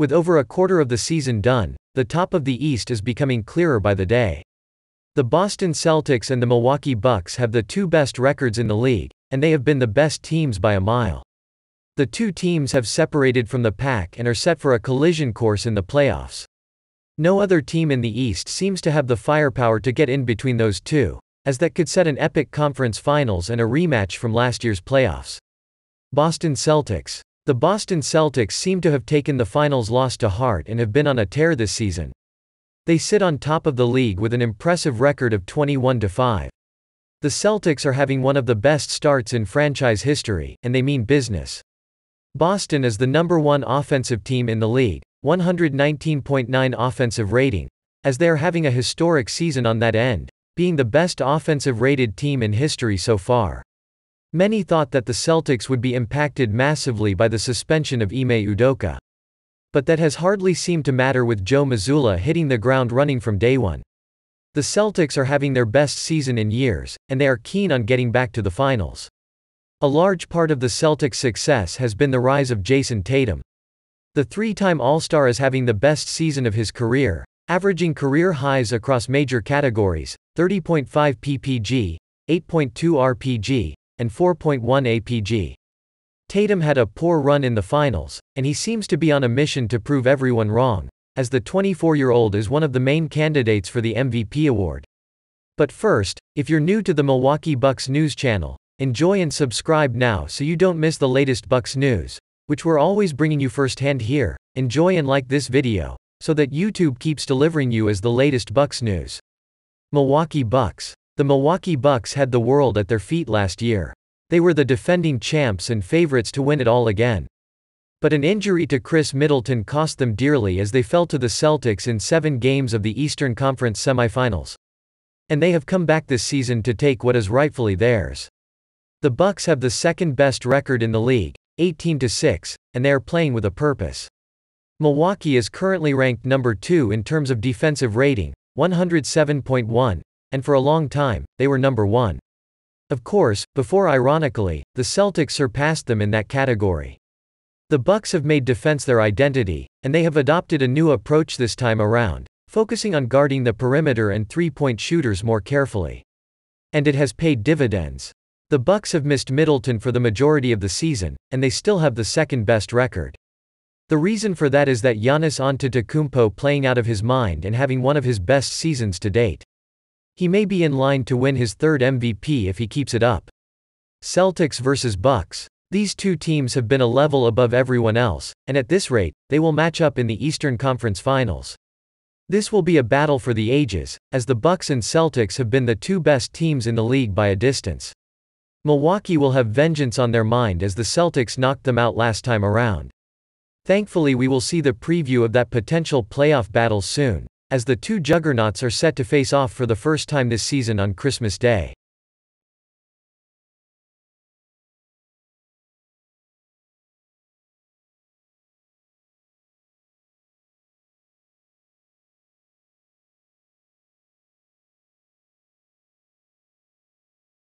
With over a quarter of the season done, the top of the East is becoming clearer by the day. The Boston Celtics and the Milwaukee Bucks have the two best records in the league, and they have been the best teams by a mile. The two teams have separated from the pack and are set for a collision course in the playoffs. No other team in the East seems to have the firepower to get in between those two, as that could set an epic conference finals and a rematch from last year's playoffs. Boston Celtics. The Boston Celtics seem to have taken the finals loss to heart and have been on a tear this season. They sit on top of the league with an impressive record of 21-5. The Celtics are having one of the best starts in franchise history, and they mean business. Boston is the #1 offensive team in the league, 119.9 offensive rating, as they are having a historic season on that end, being the best offensive-rated team in history so far. Many thought that the Celtics would be impacted massively by the suspension of Ime Udoka. But that has hardly seemed to matter with Joe Mazzulla hitting the ground running from day one. The Celtics are having their best season in years, and they are keen on getting back to the finals. A large part of the Celtics' success has been the rise of Jason Tatum. The three-time All-Star is having the best season of his career, averaging career highs across major categories, 30.5 ppg, 8.2 rpg, and 4.1 apg. Tatum had a poor run in the finals, and he seems to be on a mission to prove everyone wrong, as the 24-year-old is one of the main candidates for the MVP award. But first, if you're new to the Milwaukee Bucks news channel, enjoy and subscribe now so you don't miss the latest Bucks news, which we're always bringing you firsthand here. Enjoy and like this video, so that YouTube keeps delivering you as the latest Bucks news. Milwaukee Bucks. The Milwaukee Bucks had the world at their feet last year. They were the defending champs and favorites to win it all again. But an injury to Chris Middleton cost them dearly as they fell to the Celtics in 7 games of the Eastern Conference semifinals. And they have come back this season to take what is rightfully theirs. The Bucks have the second-best record in the league, 18-6, and they are playing with a purpose. Milwaukee is currently ranked number 2 in terms of defensive rating, 107.1, and for a long time, they were number 1. Of course, before ironically, the Celtics surpassed them in that category. The Bucks have made defense their identity, and they have adopted a new approach this time around, focusing on guarding the perimeter and three-point shooters more carefully. And it has paid dividends. The Bucks have missed Middleton for the majority of the season, and they still have the second-best record. The reason for that is that Giannis Antetokounmpo playing out of his mind and having one of his best seasons to date. He may be in line to win his 3rd MVP if he keeps it up. Celtics vs Bucks. These two teams have been a level above everyone else, and at this rate, they will match up in the Eastern Conference Finals. This will be a battle for the ages, as the Bucks and Celtics have been the two best teams in the league by a distance. Milwaukee will have vengeance on their mind as the Celtics knocked them out last time around. Thankfully, we will see the preview of that potential playoff battle soon, as the two juggernauts are set to face off for the first time this season on Christmas Day.